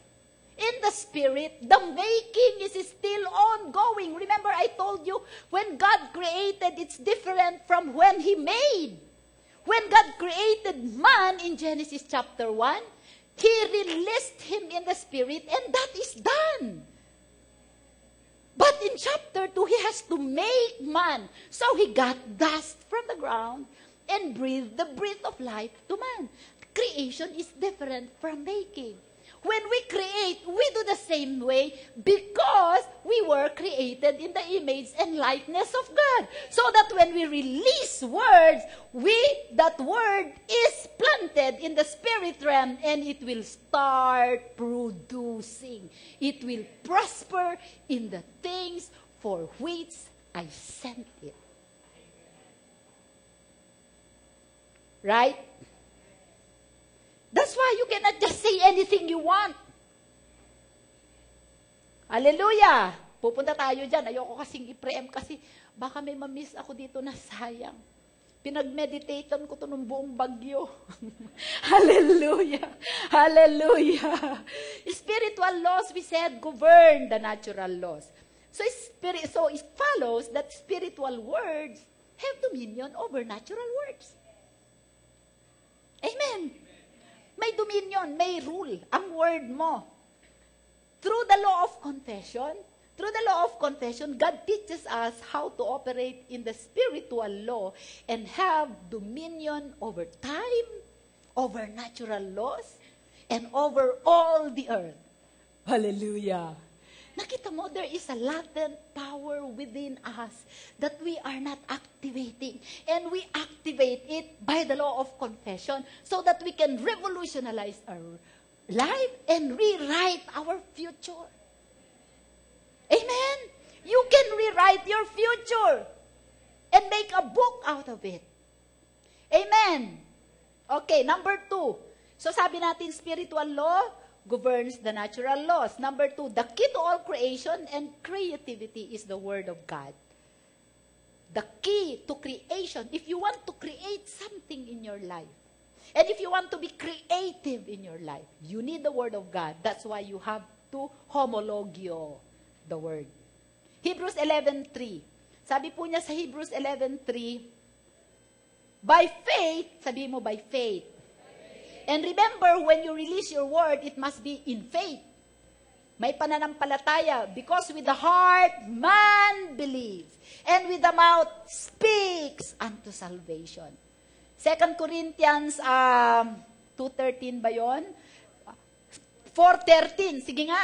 in the spirit, the making is still ongoing. Remember, I told you, when God created, it's different from when He made. When God created man in Genesis chapter 1, He released him in the spirit, and that is done. But in chapter 2, He has to make man. So He got dust from the ground and breathed the breath of life to man. Creation is different from making. When we create, we do the same way because we were created in the image and likeness of God. So that when we release words, that word is planted in the spirit realm and it will start producing. It will prosper in the things for which I sent it. Right? That's why you cannot just say anything you want. Hallelujah! Pupunta tayo dyan. Ayoko kasing i-preempt kasi baka may ma-miss ako dito na sayang. Pinag-meditatean ko to nung buong bagyo. Hallelujah! Hallelujah! Spiritual laws, we said, govern the natural laws. So it follows that spiritual words have dominion over natural words. Amen! May dominion, may rule, ang word mo. Through the law of confession, God teaches us how to operate in the spiritual law and have dominion over time, over natural laws, and over all the earth. Hallelujah! Nakita mo, there is a latent power within us that we are not activating. And we activate it by the law of confession so that we can revolutionize our life and rewrite our future. Amen? You can rewrite your future and make a book out of it. Amen? Okay, number 2. So sabi natin, spiritual law governs the natural laws. Number 2, the key to all creation and creativity is the Word of God. the key to creation, if you want to create something in your life, and if you want to be creative in your life, you need the Word of God. That's why you have to homologio the Word. Hebrews 11:3. Sabi po niya sa Hebrews 11:3, by faith, sabi mo by faith. And remember, when you release your word, it must be in faith. May pananampalataya, because with the heart, man believes, and with the mouth, speaks unto salvation. 2 Corinthians 2:13 ba yun? 4:13. Sige nga,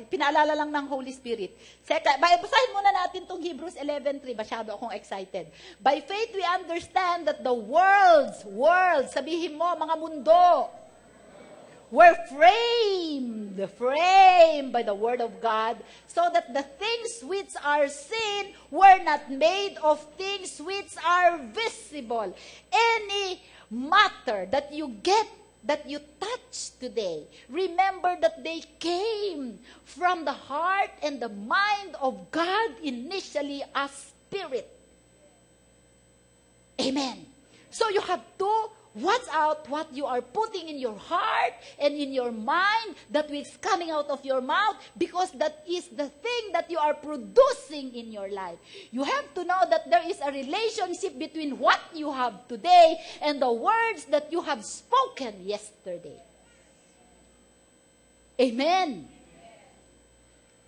pinaalala lang ng Holy Spirit. Basahin muna natin itong Hebrews 11:3. Masyado akong excited. By faith we understand that the worlds, sabihin mo, mga mundo, were framed by the word of God, so that the things which are seen were not made of things which are visible. Any matter that you get, that you touch today, remember that they came from the heart and the mind of God initially as spirit. Amen. So you have to watch out what you are putting in your heart and in your mind, that which is coming out of your mouth, because that is the thing that you are producing in your life. You have to know that there is a relationship between what you have today and the words that you have spoken yesterday. Amen.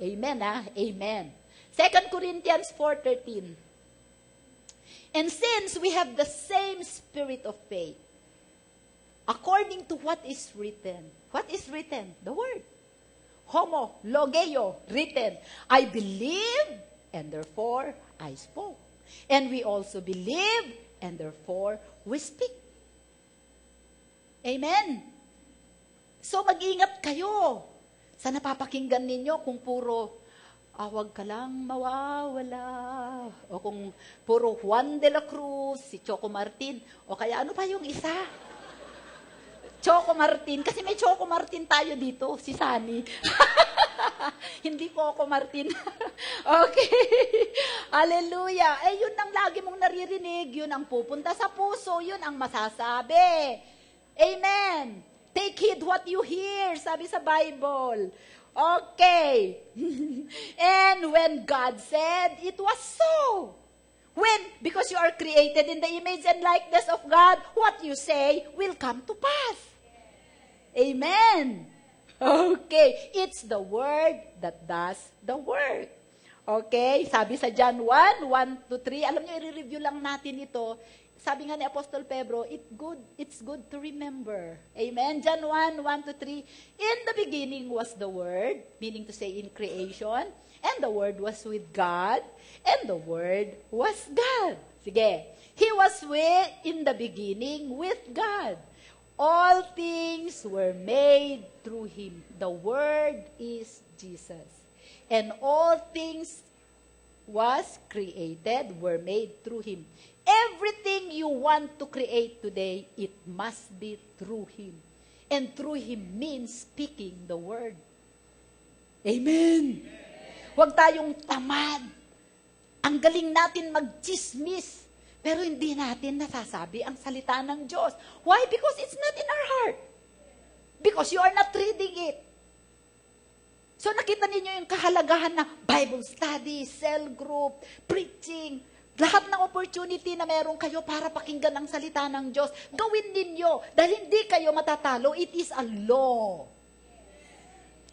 Amen, Amen. 2 Corinthians 4:13. And since we have the same spirit of faith, according to what is written. What is written? The word. Homologeo, written. I believe, and therefore I spoke. And we also believe, and therefore we speak. Amen. So mag-ingat kayo sa napapakinggan ninyo kung puro, wag ka lang mawawala. O kung puro Juan de la Cruz, si Choco Martin, o kaya ano pa yung isa? Choco Martin, kasi may Choco Martin tayo dito, si Sunny. Hindi Coco Martin. Okay. Hallelujah. Yun ang lagi mong naririnig, yun ang pupunta sa puso, yun ang masasabi. Amen. Take heed what you hear, sabi sa Bible. Okay. And when God said, it was so. Because you are created in the image and likeness of God, what you say will come to pass. Amen. Okay. It's the word that does the work. Okay. Sabi sa John 1:1-3, alam niyo, i-review lang natin ito. Sabi nga ni Apostol Pedro, it's good to remember. Amen. John 1:1-3, in the beginning was the Word, meaning to say in creation, and the Word was with God, and the Word was God. Sige. He was in the beginning with God. All things were made through Him. The Word is Jesus. And all things was created, were made through Him. Everything you want to create today, it must be through Him. And through Him means speaking the Word. Amen. Huwag tayong tamad. Ang galing natin mag-chismis, pero hindi natin nasasabi ang salita ng Diyos. Why? Because it's not in our heart. Because you are not reading it. So nakita ninyo yung kahalagahan ng Bible study, cell group, preaching, lahat ng opportunity na meron kayo para pakinggan ang salita ng Diyos, gawin ninyo. Dahil hindi kayo matatalo, it is a law.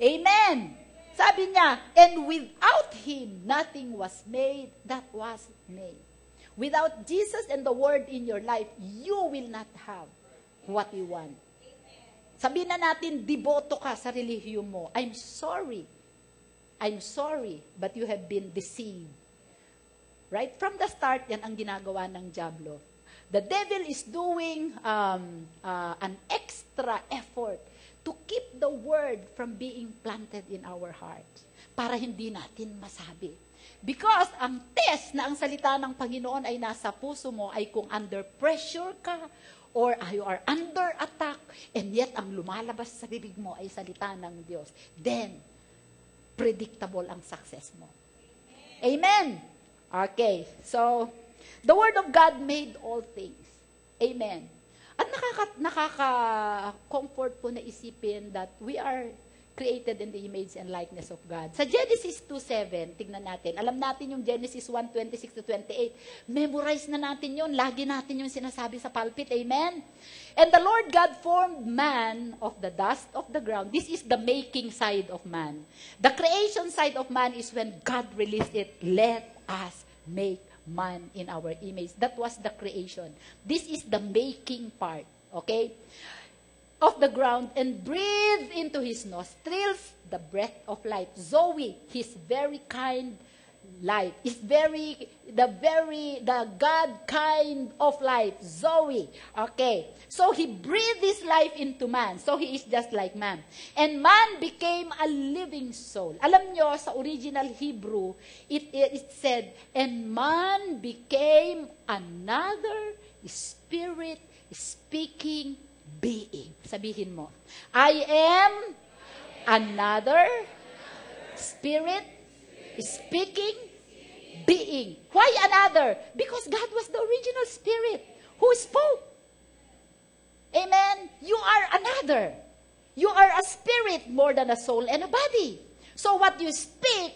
Amen. Sabi niya, and without Him, nothing was made that was made. Without Jesus and the Word in your life, you will not have what you want. Sabihin na natin, deboto ka sa relihiyon mo. I'm sorry, but you have been deceived. Right? From the start, yan ang ginagawa ng dyablo. The devil is doing an extra effort to keep the Word from being planted in our hearts para hindi natin masabi. Because ang test na ang salita ng Panginoon ay nasa puso mo ay kung under pressure ka or you are under attack and yet ang lumalabas sa bibig mo ay salita ng Diyos, then predictable ang success mo. Amen. Okay, so, the Word of God made all things. Amen. At nakaka-comfort po na isipin that we are created in the image and likeness of God. Sa Genesis 2:7, tignan natin. Alam natin yung Genesis 1:26-28. Memorize na natin yun. Lagi natin yung sinasabi sa pulpit. Amen? And the Lord God formed man of the dust of the ground. This is the making side of man. The creation side of man is when God released it. Let us make man in our image. That was the creation. This is the making part. Okay? Of the ground, and breathe into his nostrils the breath of life. Zoe, his very kind life, is the God kind of life. Zoe. Okay. So he breathed his life into man. So he is just like man. And man became a living soul. Alam nyo, sa original Hebrew, it said, and man became another spirit speaking being. Sabihin mo, I am another spirit speaking being. Why another? Because God was the original spirit who spoke. Amen? You are another. You are a spirit more than a soul and a body. So what you speak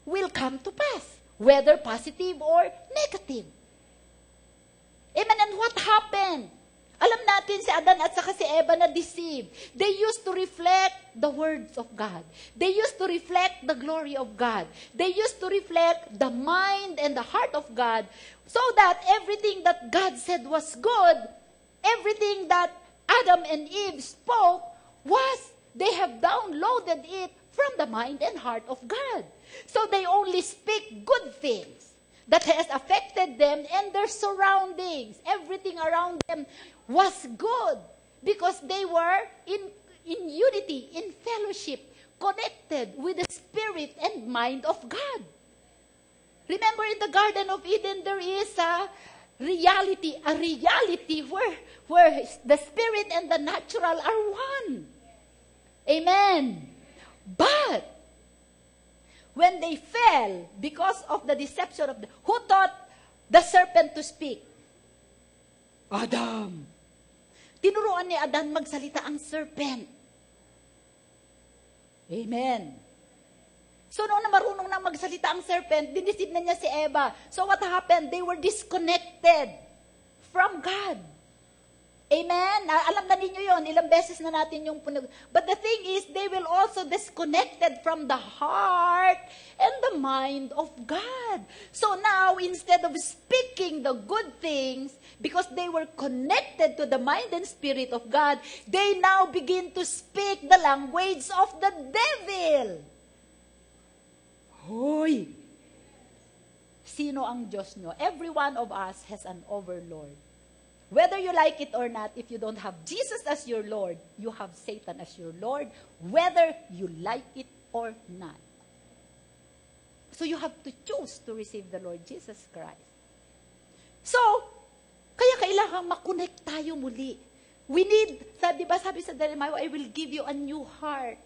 will come to pass, whether positive or negative. Amen? And what happened? Alam natin si Adan at saka si Eva na deceived. They used to reflect the words of God. They used to reflect the glory of God. They used to reflect the mind and the heart of God so that everything that God said was good, everything that Adam and Eve spoke they have downloaded it from the mind and heart of God. So they only speak good things that has affected them and their surroundings. Everything around them was good because they were in unity, in fellowship, connected with the spirit and mind of God. Remember in the Garden of Eden, there is a reality where the spirit and the natural are one. Amen. But when they fell, because of the deception of who taught the serpent to speak? Adam. Tinuruan ni Adam magsalita ang serpent. Amen. So noong na marunong na magsalita ang serpent, dinisid na niya si Eva. So what happened? They were disconnected from God. Amen? Alam na ninyo yon, ilang beses na natin yung But the thing is, they will also disconnected from the heart and the mind of God. So now, instead of speaking the good things, because they were connected to the mind and spirit of God, they now begin to speak the language of the devil. Hoy! Sino ang Diyos nyo? Every one of us has an overlord. Whether you like it or not, if you don't have Jesus as your Lord, you have Satan as your Lord, whether you like it or not. So you have to choose to receive the Lord Jesus Christ. So, kaya kailangan makonect tayo muli. We need, sabi sa Jeremiah, I will give you a new heart.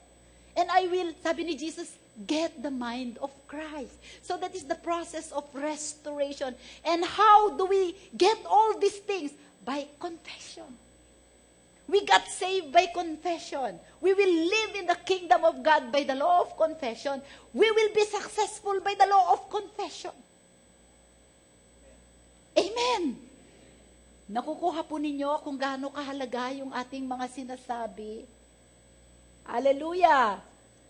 And I will, sabi ni Jesus, get the mind of Christ. So that is the process of restoration. And how do we get all these things? By confession. We got saved by confession. We will live in the kingdom of God by the law of confession. We will be successful by the law of confession. Amen. Nakukuha po ninyo kung gaano kahalaga yung ating mga sinasabi. Hallelujah.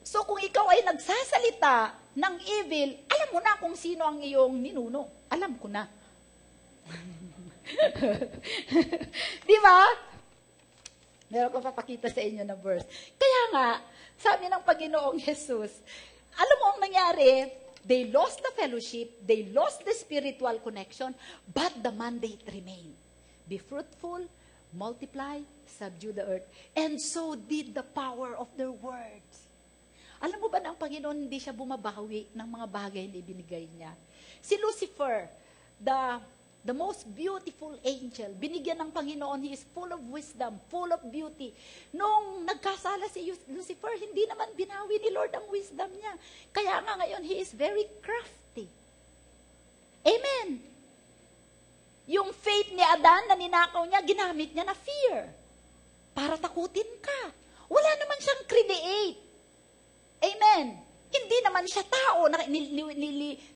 So kung ikaw ay nagsasalita ng evil, alam mo na kung sino ang iyong ninuno. Alam ko na. Di ba? Meron ko papakita sa inyo na verse. Kaya nga, sabi ng Panginoong Jesus, alam mo ang nangyari? They lost the fellowship, they lost the spiritual connection, but the mandate remained. Be fruitful, multiply, subdue the earth. And so did the power of their words. Alam mo ba na ang Panginoon hindi siya bumabawi ng mga bagay na ibinigay niya? Si Lucifer, the most beautiful angel, binigyan ng Panginoon, he is full of wisdom, full of beauty. Nung nagkasala si Lucifer, hindi naman binawi ni Lord ang wisdom niya. Kaya nga ngayon, he is very crafty. Amen. Yung faith ni Adan na ninakaw niya, ginamit niya na fear. Para takutin ka. Wala naman siyang create. Amen. Hindi naman siya tao na